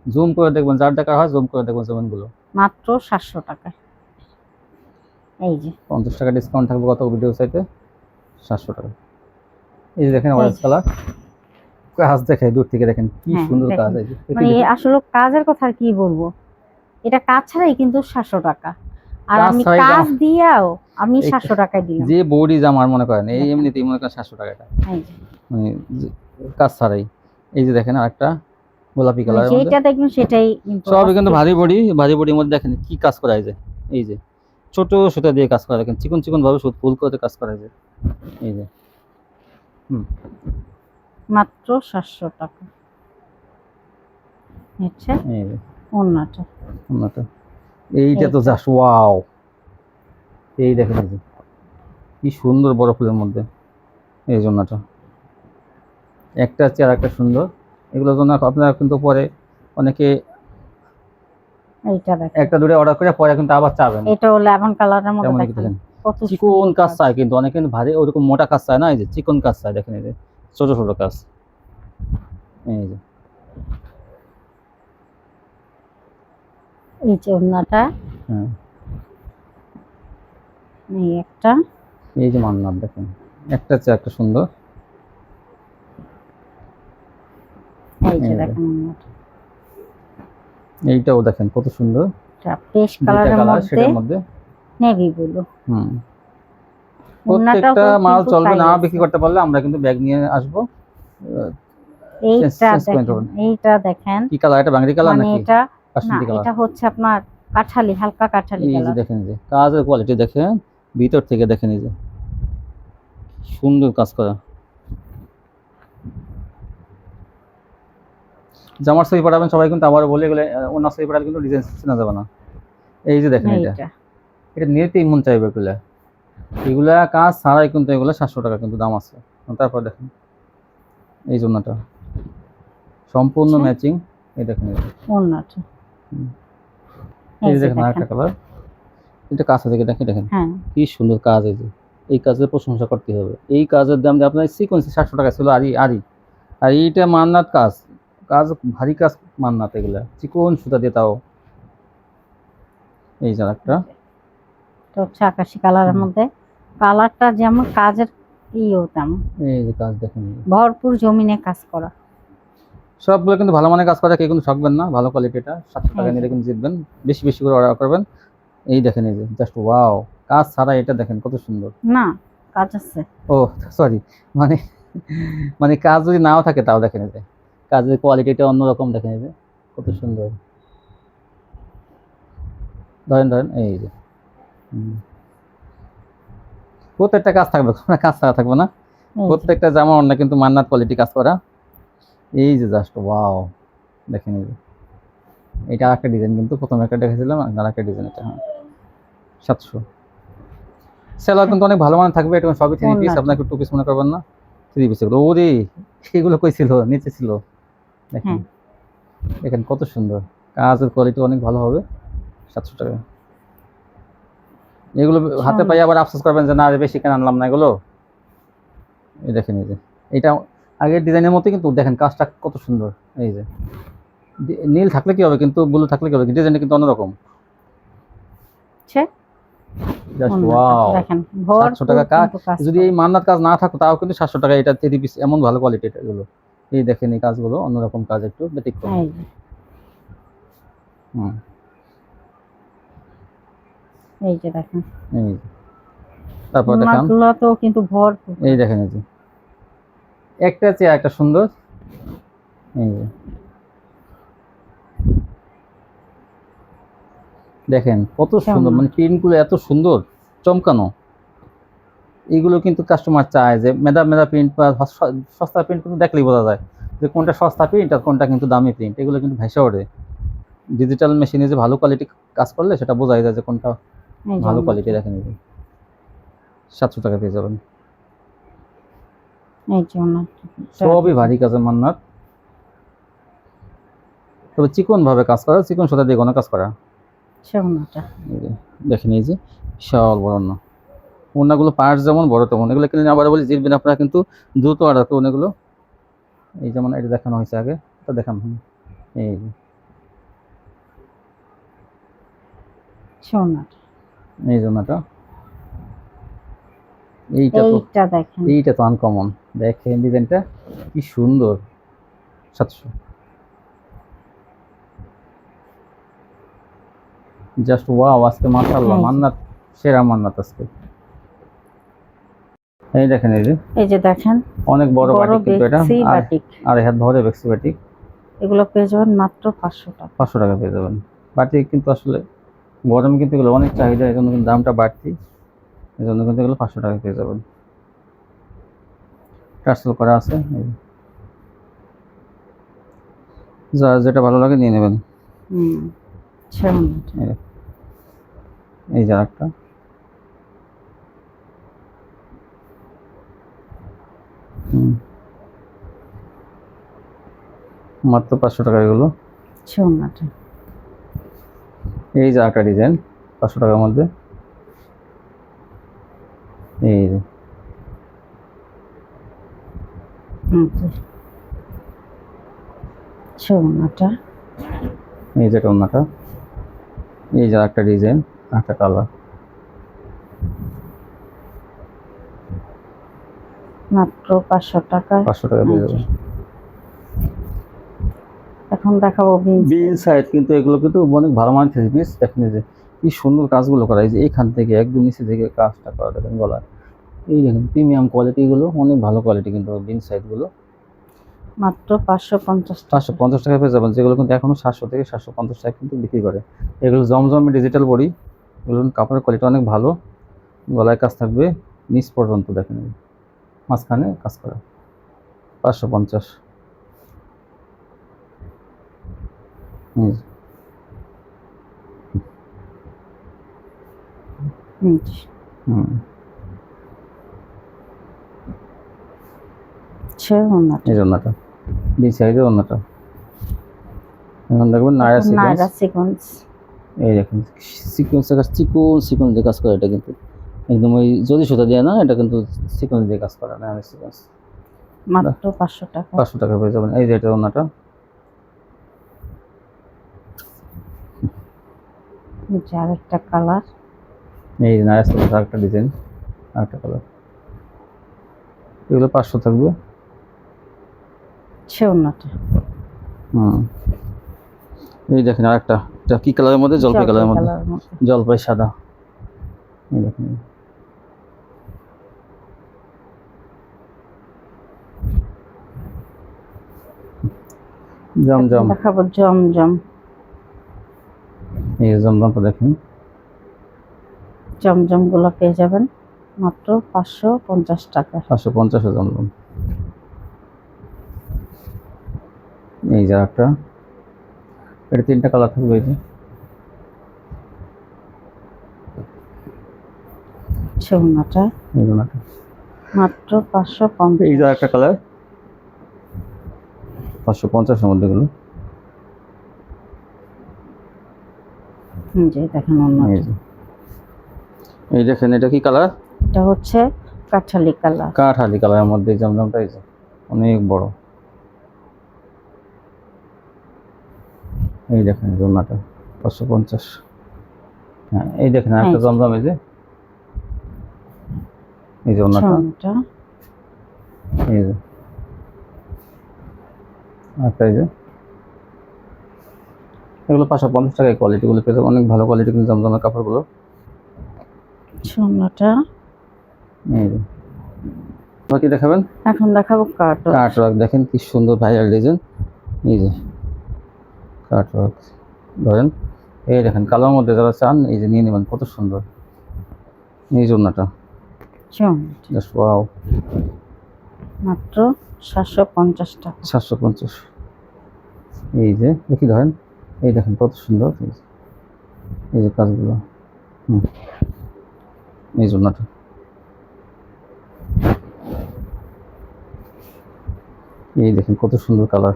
জুম করে দেখবেন, যার দেখা হয় জুম করে দেখবেন জমিনগুলো। মাত্র 700 টাকা। এই যে 50 টাকা ডিসকাউন্ট থাকবে কত ভিডিও সাইতে, 700 টাকা। এই যে দেখেন এই অরেঞ্জ যে, কালার, কাজ দেখে দূর থেকে দেখেন কি হ্যাঁ সুন্দর কাজ। দেখেন, এই যে দেখি মানে দেখি আসলে কাজের কথা আর কি বলবো, এটা কাজ ছাড়াই কিন্তু 700 টাকা, আর কাজ আমি ছাড়াই কাজ জামা, দিয়াও আমি এই 700 টাকায় দিলাম। যে বডি জামার মনে করেন এই দেখেন, এমনিতেই মনে করেন 700 টাকা এটা, এই যে মানে কাজ ছাড়াই। এই যে দেখেন আরেকটা গোলাপি মানে কালারের মধ্যে, যেটা দেখবেন সেটাই কিন্তু সবই কিন্তু অস্থির। ভারী বডি, ভারী বডির মধ্যে দেখেন কি কাজ করা যায়, এই যে ছোট সুতা দিয়ে কাজ করা, দেখেন চিকন চিকন ভাবে সুত ফুল করে কাজ করা যায়। এই যে হুম, মাত্র 700 টাকা। আচ্ছা, এই যে ওন্নাটা, ওন্নাটা। এইটা তো এইটা। জাস্ট ওয়াও, এই দেখেন এই যে কি সুন্দর বড় ফুলের মধ্যে এই জন্যটা, একটা চেয়ার একটা সুন্দর। এগুলোর জন্য আপনারা কিন্তু পরে অনেকে এইটা দেখেন, একটা দূরে অর্ডার করে পরে কিন্তু আবার চাবেন, এটাও লেমন কালারের মধ্যে তেমন দেখেন দেখেন কত চিকন সুন্দর কাজ কাজ। চায়, কিন্তু অনেকে কিন্তু ভারী ওরকম মোটা কাজ চায় না, এই যে চিকন কাজ চায়, দেখেন এই যে ছোট ছোট কাজ। এই যে এই যে ওন্নাটা, হ্যাঁ, এই একটা, এই যে মান্নাত দেখেন একটা চেয়ে একটা সুন্দর। এই যে এই যে দেখেন ওন্নাটা, এইটাও দেখেন কত সুন্দর, এটা পেস্ট দুইটা কালারের কালার মধ্যে সেটার মধ্যে। Navy blue. হুম, ওন্নাটাও প্রত্যেকটা মাল কিন্তু চলবে তাই না আছে। বিক্রি করতে পারলে আমরা কিন্তু ব্যাগ নিয়ে আসবো। এইটা চেঞ্জ করে দেখেন, দেবেন। এইটা দেখেন, কি কালার, এটা বাঙ্গি কালার মানে নাকি এটা, না বাসন্তী কালার? এটা হচ্ছে আপনার কাঠালি, হালকা কাঠালি এই যে কালার। দেখেন যে কাজের কোয়ালিটি দেখেন, ভিতর থেকে দেখেন এই যে সুন্দর কাজ করা। জামার ছবি পাঠাবেন সবাই কিন্তু আবার বলে গেলে অন্য ছবি পাঠালে কিন্তু ডিজাইন চেনা যাবে না। এই যে দেখেন এটা, এইটা এটা নিতেই মন চাইবে এগুলা, এগুলা কাজ ছাড়াই কিন্তু এগুলা 700 টাকা কিন্তু দাম আছে। তারপর দেখেন এই জন্যটা সম্পূর্ণ আচ্ছা, ম্যাচিং। এই দেখেন এই যে। ওন্নাটা, হুম। এই এই যে যে দেখেন দেখেন, আরেকটা কালার, এটা কাছে থেকে দেখেন, দেখেন হ্যাঁ কি সুন্দর কাজ। এই যে এই কাজের প্রশংসা করতে হবে, এই কাজের দাম যে আপনার সিকোয়েন্সি 700 টাকা ছিল, আরই আরই আর এইটা মান্নাত কাজ, কাজ ভারী কাজ মান্নাত, এগুলা চিকন সুতা দিয়ে তাও। এই যে একটা এটা হচ্ছে আকাশি কালারের মধ্যে, কালারটা যেমন কাজের ইয়েও তেমন, এই যে কাজ দেখেন, ভরপুর জমিনে কাজ করা। সবগুলো কিন্তু ভালো মানের কাজ করে, কেউ কিন্তু ঠকবেন না, ভালো কোয়ালিটিটা 700 টাকা এই নিলে যে, কিন্তু জিতবেন, বেশি বেশি করে অর্ডার করবেন। এই দেখেন এই যে জাস্ট ওয়াও, কাজ ছাড়া এটা দেখেন কত সুন্দর। না কাজ আছে, ও সরি, মানে মানে কাজ যদি নাও থাকে তাও দেখেন এই যে কাজের কোয়ালিটিটা অন্যরকম, দেখেন এই যে কত সুন্দর। ধরেন ধরেন এই যে হুম। প্রত্যেকটা কাজ থাকবে, কোনো কাজ ছাড়া থাকবে না, এই যে, প্রত্যেকটা জামা অন্য কিন্তু মান্নাত কোয়ালিটি কাজ করা। এই যে জাস্ট ওয়াও, দেখেন এই যে এটা আরেকটা ডিজাইন, কিন্তু প্রথমে একটা দেখেছিলাম আর আরেকটা ডিজাইন, এটা হ্যাঁ 700। সেলোয়ার কিন্তু অনেক ভালো মানের থাকবে, এটা সবই থ্রি পিস, ওড়নাটা। আপনাকে টু পিস মনে করবেন না, থ্রি পিস এগুলো। ওরে এগুলো কই ছিল, নিচে ছিল, দেখেন হ্যাঁ দেখেন কত সুন্দর, কাজের কোয়ালিটি অনেক ভালো হবে। 700 টাকা এগুলো হাতে পাই আবার আফসোস করবেন যে না আরে বেশি কেন আনলাম না এগুলো। এই দেখেন, এই যে এটা আগের ডিজাইনের মতো, কিন্তু দেখেন কাজটা কত সুন্দর। এই যে নীল থাকলে কি হবে, কিন্তু ব্লু থাকলে কি হবে, ডিজাইনটা কিন্তু অন্যরকম। আচ্ছা, জাস্ট ওড়নাটা ওয়াও। দেখেন 700 টাকা ভরপুর কিন্তু কাজ যদি করা। এই মান্নাত কাজ না থাকতো তাও কিন্তু 700 টাকা এটা থ্রি পিস, এমন ভালো কোয়ালিটি এগুলো। এই দেখেন এই কাজগুলো অন্যরকম কাজ, একটু ব্যতিক্রম। এই যে, হুম, এই যে দেখেন এই যে। তারপর দেখান, ওড়নাগুলো তো কিন্তু ভরপুর। এই দেখেন, এই যে একটা চেয়ে একটা সুন্দর। এই যে দেখেন কত সুন্দর, মানে প্রিন্টগুলো এত সুন্দর চমকানো। এইগুলো কিন্তু কাস্টমার চায় যে মেধা মেধা প্রিন্ট বা সস্তা প্রিন্ট কিন্তু দেখলেই বোঝা যায় যে কোনটা সস্তা প্রিন্ট আর কোনটা কিন্তু দামি প্রিন্ট। এগুলো কিন্তু ভেসে ওঠে ডিজিটাল মেশিনে, যে ভালো কোয়ালিটি কাজ করলে সেটা বোঝাই যায় যে কোনটা এই যে ভালো কোয়ালিটি। ওড়নাটা, দেখেন, এই যে 700 টাকা পেয়ে যাবেন। এই যে ওড়নাটা। সবই ভারী কাজের মান্নাত, তবে চিকন ভাবে কাজ করা, চিকন সুতা দিয়ে কোনো কাজ করা। আচ্ছা, ওড়নাটা এই যে দেখেন, এই যে বিশাল বড় ওড়না, ওড়নাগুলো পার্টস যেমন বড় তেমন। এগুলো কিনে আবার বলি জিতবেন আপনারা, কিন্তু দ্রুত অর্ডার করুন এগুলো। এই যেমন এটা দেখানো হয়েছে আগে, এটা দেখানো হয়। এই যে আচ্ছা, ওড়নাটা এই যে ওড়নাটা, এইটা তো এইটা দেখেন এইটা তো আনকমন, দেখেন ডিজাইনটা কি সুন্দর। 700 জাস্ট ওয়াও। আজকে মাশাআল্লাহ এই যে, মান্নাত, সেরা মান্নাত আজকে। এই দেখেন, এই যে এই যে দেখেন অনেক বড় বাটিক কিন্তু এটা, বেক্সি আর বাটিক। আড়াই হাত ভরে বেক্সি বাটিক। এগুলো পেয়ে যাবেন মাত্র 500 টাকা। 500 টাকা পেয়ে যাবেন। বাটিক কিন্তু আসলে গরমে কিন্তু এগুলো অনেক চাহিদা, এই জন্য কিন্তু দামটা বাড়তি, এই জন্য কিন্তু এগুলো 500 টাকা পেয়ে যাবেন। টার্সেল করা আছে, এই যে। যার যেটা ভালো লাগে নিয়ে নেবেন। আচ্ছা, ওড়নাটা এই এই যে একটা, মাত্র 500 টাকা এগুলো। আচ্ছা, ওড়নাটা এই যে একটা ডিজাইন 500 টাকার মধ্যে। এই যে আচ্ছা, ওড়নাটা এই যে ওড়নাটা, এই যে একটা ডিজাইন, একটা কালার। মাত্র 500 টাকা। 500 টাকা পেয়ে যাবেন। এখন দেখাবো বিন সাইড, কিন্তু এগুলো কিন্তু অনেক ভালো মানের থ্রি পিস। দেখেন এই যে কি সুন্দর কাজগুলো করা, এই যে এইখান থেকে একদম নিচে থেকে কাজটা করা, দেখেন গলায়। এই দেখেন প্রিমিয়াম কোয়ালিটি, গুলো অনেক ভালো কোয়ালিটি কিন্তু বিন সাইড গুলো। মাত্র 550 টাকা। 550 টাকা পেয়ে যাবেন, যেগুলো কিন্তু এখনো 700 থেকে 750 টাকা কিন্তু বিক্রি করে। এগুলো জমজমে ডিজিটাল বডি, এগুলো কাপড়ের কোয়ালিটি অনেক ভালো, গলায় কাজ থাকবে নিচ পর্যন্ত। দেখেন মাঝখানে কাজ করা, 550। হুম, হুম, আচ্ছা, ওড়নাটা এই জন্যটা বি সাইডের অন্যটা। এখন দেখবেন নায়রা নায়রা সিকোয়েন্স। সিকোয়েন্স। এই দেখেন সিকোয়েন্সের কাজ, সিকোয়েন্স দিয়ে কাজ করা, এটা কিন্তু একদম ওই যদি সুতা দিয়ে না, এটা কিন্তু সিকোয়েন্স দিয়ে কাজ করা, নায়রা সিকোয়েন্স। মাত্র 500 টাকা। 500 টাকা পেয়ে যাবেন। এই যে এটা অন্যটা, নিচে আরেকটা কালার। এই যে নায়রা সিকোয়েন্স আরেকটা ডিজাইন, আরেকটা কালার। এগুলো 500 থাকবে। আচ্ছা, ওড়নাটা হুম, এই দেখেন আরেকটা, এটা কি কালারের মধ্যে, জলপাই কালারের মধ্যে, জলপাই সাদা। এই দেখেন জমজম, দেখাবো জমজম। এই জমজমটা দেখেন, জমজম গুলো পেয়ে যাবেন মাত্র 550 টাকা। 550 জমজম। এই যে একটা, এটা 3টা কালার থাকবে। এই যে আচ্ছা ওনাটা এই ওনাটা। মাত্র 550। এই যে একটা কালার 550 এর মধ্যে গুলো। যে দেখেন এই ওনাটা, যে এই দেখেন এটা কি কালার? এটা হচ্ছে কাঠালি কালার। কাঠালি কালারের মধ্যে জমজমটা এই যে অনেক বড়। এই দেখেন জমনাটা 550। হ্যাঁ এই দেখেন একটা এই যে। জমজম এই যে এই আচ্ছা জমনাটা ওনাটা এই যে একটা এই যে এগুলো 550 টাকায় কোয়ালিটি গুলো পেয়ে যাবেন, অনেক ভালো কোয়ালিটি কিন্তু জমজমের কাপড়গুলো। আচ্ছা ওনাটা। এই যে বাকি দেখাবেন এখন দেখাবো কার্টন। কাটওয়ার্ক দেখেন কি সুন্দর ভাইরাল ডিজাইন। এই যে কাটওয়ার্ক ধরেন এই দেখেন কালোর মধ্যে যারা চান এই যে নিয়ে নেবেন, কত সুন্দর এই জন্যটা আচ্ছা ওনাটা জাস্ট ওয়াও। মাত্র 750 টাকা। 750। এই যে দেখি ধরেন এই দেখেন কত সুন্দর এই যে কাজগুলো। এই জন্যটা এই দেখেন কত সুন্দর কালার।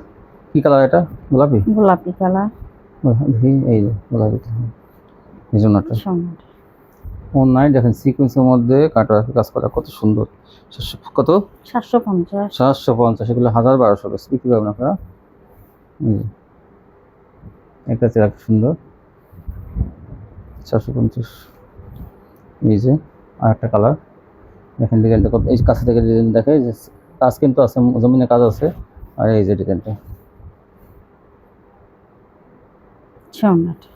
কি কালার এটা? গোলাপি? গোলাপি কালার। দেখি এই যে গোলাপি এই জন্যটা। আচ্ছা ওনাটা অনলাইন দেখেন সিকোয়েন্সের মধ্যে কাটওয়ার্ক কাজ করা কত সুন্দর। কত? 750। 750। এগুলো 1000-1200 পিস বিক্রি করবেন আপনারা। একটা চেয়ার সুন্দর 750। এই যে আর একটা কালার দেখেন ডিজাইনটা কত, এই কাছে থেকে ডিজাইন দেখে যে কাজ কিন্তু আছে, জমিনে কাজ আছে। আর এই যে ডিজাইনটা আচ্ছা ওনাটা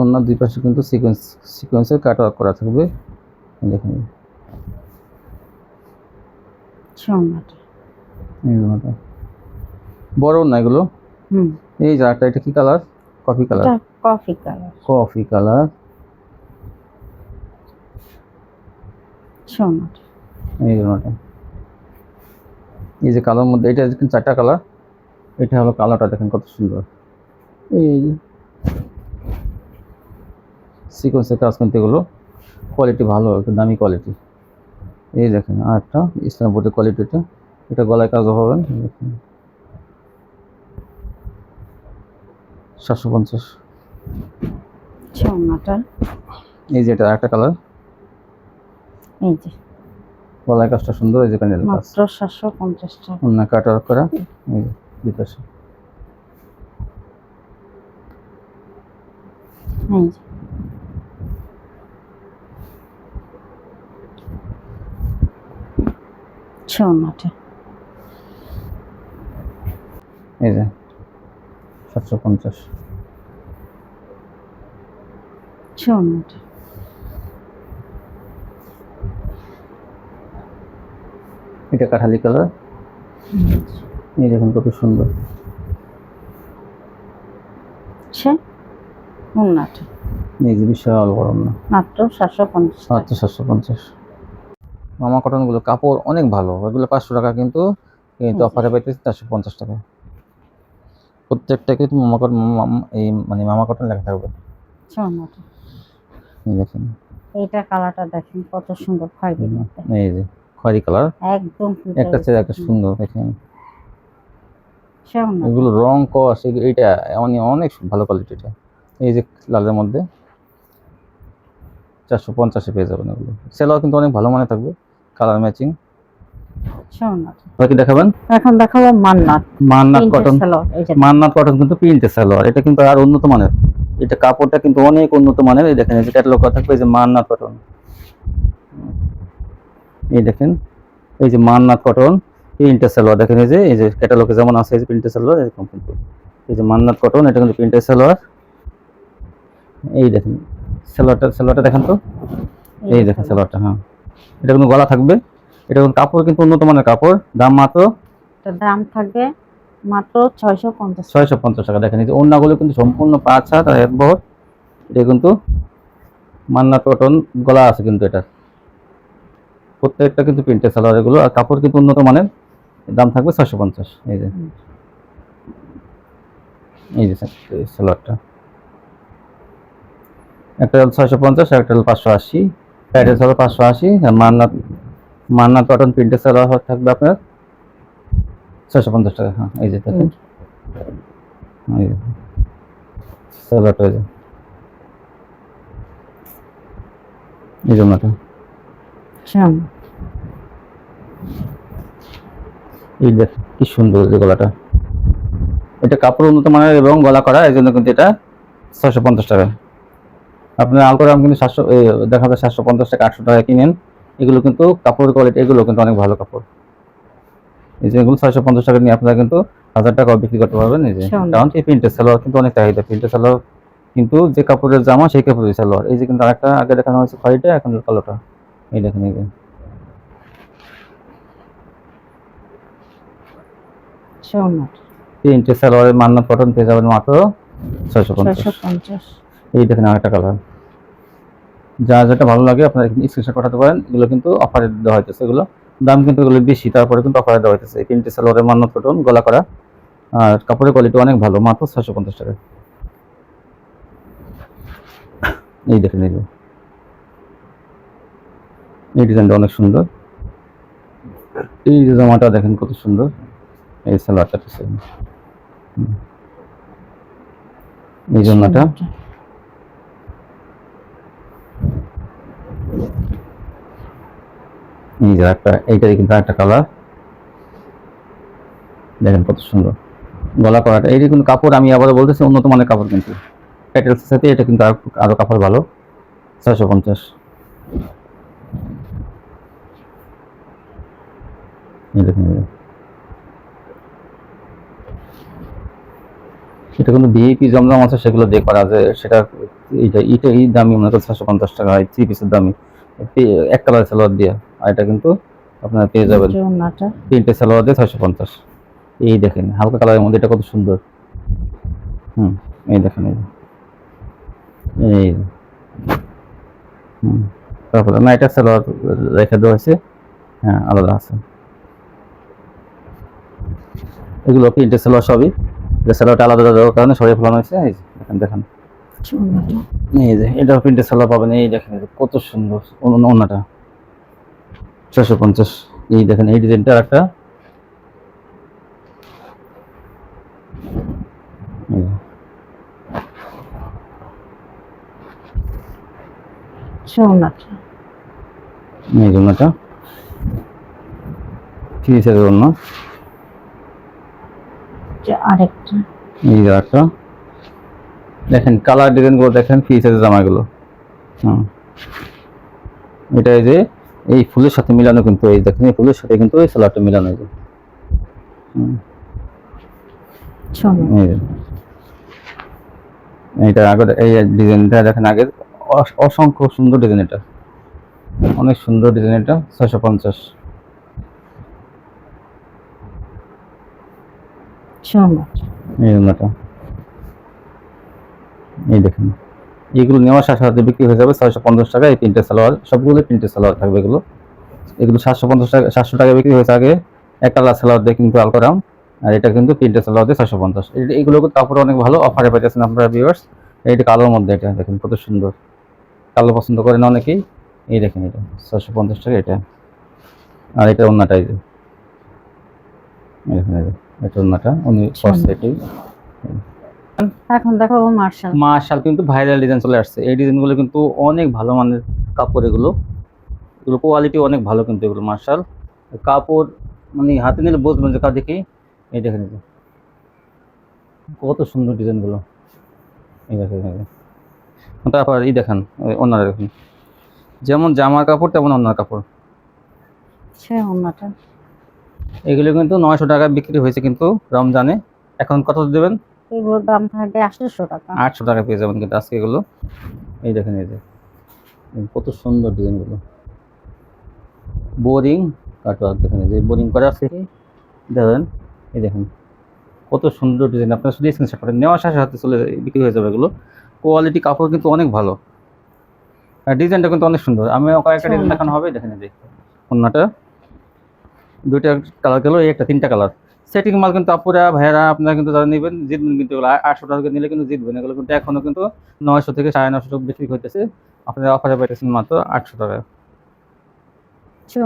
অন্য দুই পাশে কিন্তু সিকোয়েন্সের কাটওয়ার্ক করা থাকবে দেখেন। আচ্ছা ওনাটা এই জন্যটা বড় না এগুলো। এই যে আরেকটা, এটা কি কালার? Coffee colour. এটা কফি কালার। কফি কালার আচ্ছা ওনাটা এই জন্যটা। এই যে কালার মধ্যে এটা দেখেন 4টা কালার। এটা হলো কালারটা দেখেন কত সুন্দর। এই যে সিকোয়েন্সের কাজ কিন্তু এগুলো কোয়ালিটি ভালো, একটু দামি কোয়ালিটি। এই দেখেন আর একটা ইসলাম বোর্ডের কোয়ালিটিটা, এটা গলায় কাজও হবে। 750। আচ্ছা ওনাটা এই যে এটা আরেকটা কালার, এই যে গলায় কাজটা সুন্দর। এই যে প্যানেল কাজ মাত্র 750 টাকা। অন্য কাটওয়ার্ক করা। এই যে দুই পাশে এই যে আচ্ছা ওনাটা এই যে 750। আচ্ছা ওনাটা এটা কাঠালি কালার। এই দেখুন কত সুন্দর। আচ্ছা ওনাটা এই যে বিশাল বড় না, মাত্র 750 টাকা। মাত্র 750। মামা কটনগুলো কাপড় অনেক ভালো, এগুলো 500 টাকা কিন্তু অফারে পাইতেছে 450 টাকা। প্রত্যেকটা কিন্তু মামা কটন, এই মানে মামা কটন লেখা থাকবে। আচ্ছা ওনাটা এই দেখেন এইটা কালারটা দেখেন কত সুন্দর খয়েরির মধ্যে, এই যে খয়েরি কালার, একদম একটা চেয়ে একটা সুন্দর দেখেন। আচ্ছা ওনাটা এগুলো রং কস এইটা অনেক ভালো কোয়ালিটিটা। এই যে লালের মধ্যে 450 পেয়ে যাবেন এগুলো। সেলাও কিন্তু অনেক ভালো মানে থাকবে, কালার ম্যাচিং। আচ্ছা ওনাটা বাকি দেখাবেন এখন দেখাবো মান্নাত। মান্নাত কটন। এই যে মান্নাত কটন কিন্তু প্রিন্টের সালোয়ার, এটা কিন্তু আর উন্নত মানের। এটা কাপড়টা কিন্তু অনেক উন্নত মানের। এই দেখেন এই যে ক্যাটালগ করা থাকবে, এই যে মান্নাত কটন। এই দেখেন এই যে মান্নাত কটন প্রিন্টের সালোয়ার দেখেন, এই যে ক্যাটালগে যেমন আছে এই যে প্রিন্টের সালোয়ার এরকম কিন্তু। এই যে মান্নাত কটন, এটা কিন্তু প্রিন্টের সালোয়ার। এই দেখেন সালোয়ারটা দেখেন তো, এই দেখেন সালোয়ারটা। হ্যাঁ এটা কিন্তু গলা থাকবে, এটা কিন্তু কাপড় কিন্তু উন্নত মানের কাপড়। দাম মাত্র, দাম থাকবে মাত্র 650 650 টাকা। দেখেন এই যে ওড়নাগুলো কিন্তু সম্পূর্ণ 5 হাত আর 1 বহর। এটা কিন্তু মান্নাত কটন গলা আছে কিন্তু এটা, প্রত্যেকটা কিন্তু প্রিন্টের সালোয়ার এগুলো, আর কাপড় কিন্তু উন্নত মানের। দাম থাকবে 650। এই যে এই যে সালোয়ারটা একটা 650, একটা 580, প্যাটেল হলো 580, আর মান্নাত কটন প্রিন্টের সালোয়ার থাকবে আপনার 650 টাকা। হ্যাঁ, এই যে দেখেন, এই যে সালোয়ারটা, এই জন্যটা এই দেখ কি সুন্দর যে গলাটা, এটা কাপড় উন্নত মানের এবং গলা করা, এই জন্য কিন্তু এটা 650 টাকা। আপনার আলকোরাম কিন্তু 700, দেখা যায় 750 টাকা 800 টাকা কিনেন, এগুলো কিন্তু কাপড়ের কোয়ালিটি, এগুলো কিন্তু অনেক ভালো কাপড়। এই যে এগুলো 650 টাকা নিয়ে আপনারা কিন্তু 1000 টাকা বিক্রি করতে পারবেন। এই যে কারণ এই প্রিন্টের সালোয়ার কিন্তু অনেক চাহিদা, প্রিন্টের সালোয়ার কিন্তু যে কাপড়ের জামা সেই কাপড়ের সালোয়ার। এই যে কিন্তু আরেকটা আগে দেখানো হয়েছে খয়েরিটা, এখন কালোটা, এই দেখেন, এই যে প্রিন্টের সালোয়ারের মান্নাত কটন পেয়ে যাবেন মাত্র 650। এই দেখেন আরেকটা কালার, যা যেটা ভালো লাগে আপনারা স্ক্রিনশট পাঠাতে পারেন। এগুলো কিন্তু অফারে দেওয়া হইতেছে, এগুলো দাম কিন্তু এগুলো বেশি, তারপরে কিন্তু অফারে দেওয়া হইতেছে। এই প্রিন্টের সালোয়ারের মান্নাত কটন গলা করা, আর কাপড়ের কোয়ালিটি অনেক ভালো, মাত্র 650 টাকা। এই দেখেন, এই ডিজাইনটা অনেক সুন্দর, এই যে জামাটা দেখেন কত সুন্দর, এই সালোয়ারটা, এই জামাটা, এই যে একটা, এইটাই কিন্তু একটা কালার, দেখেন কত সুন্দর গলা করাটা। এইটা কিন্তু কাপড়, আমি আবারও বলতেছি, উন্নত মানের কাপড়, কিন্তু প্যাটেলসের সাথে এটা কিন্তু আরো কাপড় ভালো। 650। দেখেন, সেটা কিন্তু ভিআইপি জমজম আছে, সেগুলো দিয়ে করা যায়, সেটা এইটা এই দামি মনে করেন 650 টাকা, এই 3 পিসের দামি, এক কালার সালোয়ার দিয়ে। আর এটা কিন্তু আপনারা পেয়ে যাবেন তিনটে সালোয়ার দিয়ে 650। এই দেখেন হালকা কালারের মধ্যে এটা কত সুন্দর। এই দেখেন, এই তারপরে না, এটা সালোয়ার রেখে দেওয়া হয়েছে, হ্যাঁ আলাদা আছে। এগুলো প্রিন্টের সালোয়ার সবই, সালোয়ারটা আলাদা দেওয়ার কারণে সরিয়ে ফেলানো হয়েছে। এই দেখেন, দেখেন, এই যে এটা প্রিন্টের সালোয়ার পাবেন। এই দেখেন কত সুন্দর ওন্নাটা, 650। এই দেখেন এই ডিজাইনটা একটা, এই জন্যটা ফিনিশের জন্য, আরেকটা, এই যে একটা দেখেন কালার ডিজাইন গুলো দেখেন, ফিনিশের জামাগুলো। এটা এই যে এই ফুলের সাথে মিলানো, কিন্তু এই দেখেন এই ফুলের সাথে কিন্তু এই সালোয়ারটা মিলানো। এইটা আগে এই ডিজাইনটা দেখেন, আগের অসংখ্য সুন্দর ডিজাইন, এটা অনেক সুন্দর ডিজাইন, এটা 650। এই দেখেন এগুলো নেওয়ার সাথে সাথে বিক্রি হয়ে যাবে 650 টাকা। এই প্রিন্টের সালোয়ার, সবগুলো প্রিন্টের সালোয়ার থাকবে। এগুলো 750 টাকা, 700 টাকা বিক্রি হয়েছে আগে এক কালার সালোয়ার দিয়ে, কিন্তু আলকোরাম। আর এটা কিন্তু প্রিন্টের সালোয়ার দিয়ে 650। এইগুলো কাপড় অনেক ভালো, অফারে পাইতেছেন আপনারা ভিউয়ার্স। এইটা কালোর মধ্যে, এটা দেখেন কত সুন্দর, কালো পছন্দ করেন অনেকেই। এই দেখেন এটা 650 টাকা এটা। আর এটা ওন্নাটা, এই যে এটা ওন্নাটা, উনি করছে এটি। এখন দেখো মার্শাল কিন্তু ভাইরাল ডিজাইন চলে আসছে। এই ডিজাইনগুলো কিন্তু অনেক ভালো মানের কাপড়, এগুলো কোয়ালিটি অনেক ভালো, কিন্তু এগুলো মার্শাল কাপড়, মানে হাতে নিলে বুঝবেন যে দেখি। এই দেখেন কত সুন্দর ডিজাইনগুলো, এই দেখেন। তারপর এই দেখেন ওনারা, দেখুন যেমন জামার কাপড় তেমন ওনার কাপড়, এগুলো কিন্তু 900 টাকা বিক্রি হয়েছে কিন্তু রমজানে। এখন কত দেবেন? এগুলোর দাম থাকবে 800 টাকা। 800 টাকা পেয়ে যাবেন কিন্তু আজকে এগুলো। এই দেখেন, এই যে কত সুন্দর ডিজাইনগুলো, বোরিং কাটওয়ার্ক, দেখেন যে বোরিং করা আছে, দেখেন এই দেখেন কত সুন্দর ডিজাইন। আপনারা শুধু স্ক্রিনশট করে নেওয়ার সাথে সাথে চলে বিক্রি হয়ে যাবে। এগুলো কোয়ালিটি কাপড় কিন্তু অনেক ভালো, আর ডিজাইনটা কিন্তু অনেক সুন্দর। আমি কয়েকটা ডিজাইন দেখানো হবে, দেখেন এই যে ওন্নাটা, দুইটা কালার গেল, এই একটা 3টা কালার। সেটিং মাল কিন্তু আপুরা ভাইয়েরা আপনারা কিন্তু যারা নেবেন জিতবেন, কিন্তু এগুলো 800 টাকা নিলে কিন্তু জিতবেন। এগুলো কিন্তু এখনো কিন্তু 900 থেকে 950 টাকা বিক্রি হইতেছে, আপনারা অফারে পাইতেছেন মাত্র 800 টাকা।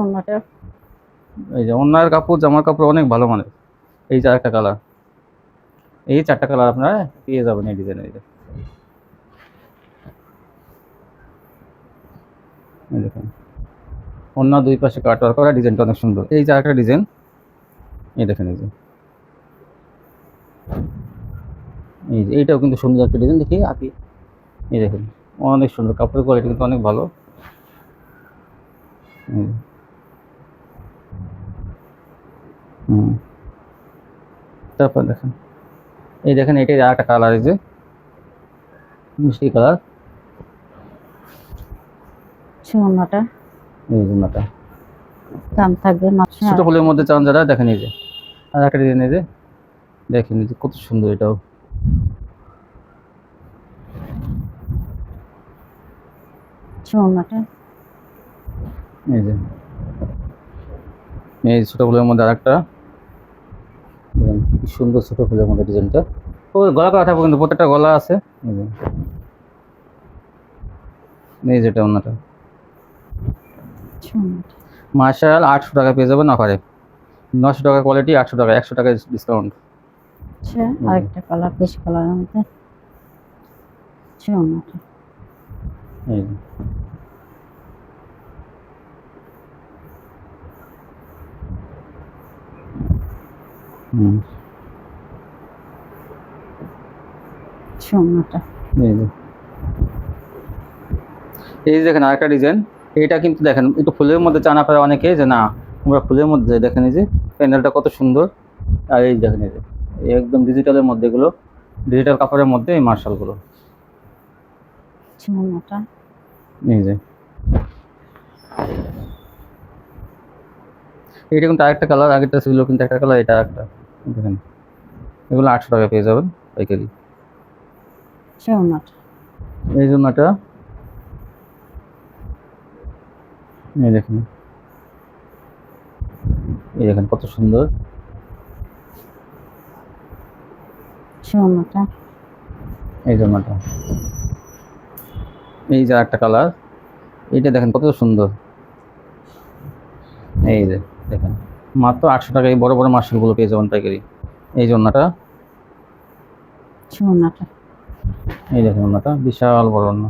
ওড়নাটা এই যে অন্যার কাপড়, জামার কাপড় অনেক ভালো মানের। এই যে আরেকটা কালার, এই 4টা কালার আপনারা পেয়ে যাবেন এই ডিজাইনের। এই দেখুন অন্য দুই পাশে কাটওয়ার্ক করা, ডিজাইনটা অনেক সুন্দর। এই যে আরেকটা ডিজাইন, এই দেখেন এই যে এইটাও কিন্তু সুন্দর একটা ডিজাইন, দেখি আপনি এই দেখুন অনেক সুন্দর, কাপড়ের কোয়ালিটি কিন্তু অনেক ভালো। হুম, তারপর দেখেন এই দেখেন এটাই আরেকটা কালার, এই যে মিষ্টি কালার, ওড়নাটা এই জন্যটা দাম থাকবে মাত্র ছোট ফুলের মধ্যে চান যারা, দেখেন এই যে আর একটা ডিজাইন, এই যে দেখেন এই যে কত সুন্দর এটাও। ওড়নাটা এই যে এই ছোট ফুলের মধ্যে আরেকটা দেখেন কি সুন্দর ছোট ফুলের মধ্যে ডিজাইনটা। ও গলা করা থাকবে কিন্তু প্রত্যেকটা গলা আছে। এই যেটা অন্যটা মার্শাল 800 টাকা পেয়ে যাবেন অফারে, 900 টাকা কোয়ালিটি, 800 টাকা, 100 টাকা ডিসকাউন্ট। আচ্ছা আরেকটা কালার, বেশ কালারের মধ্যে ওড়নাটা এই যে ওড়নাটা এই যে এই যে দেখেন আরেকটা ডিজাইন, এটা কিন্তু দেখেন একটু ফুলের মধ্যে চানা পায় অনেকে, যে না আমরা ফুলের মধ্যে, দেখেন এই যে প্যানেলটা কত সুন্দর। আর এই দেখেন এই যে একদম ডিজিটালের মধ্যে, এগুলো ডিজিটাল কাপড়ের মধ্যে এই মার্শালগুলো। ওড়নাটা এই যে এটা কিন্তু আরেকটা কালার, আগেরটা ছিল কিন্তু একটা কালার, এটা একটা দেখেন। এগুলো 800 টাকা পেয়ে যাবেন পাইকারি। ওড়নাটা এই জন্যটা এই দেখেন, এই দেখেন কত সুন্দর। ওড়নাটা এই জন্যটা এই যে একটা কালার, এইটা দেখেন কত সুন্দর। এই যে দেখেন মাত্র 800 টাকা এই বড় বড় মার্শালগুলো পেয়ে যাবেন পাইকারি। এই জন্যটা ওড়নাটা এই দেখেন ওন্নাটা বিশাল বড় ওন্না।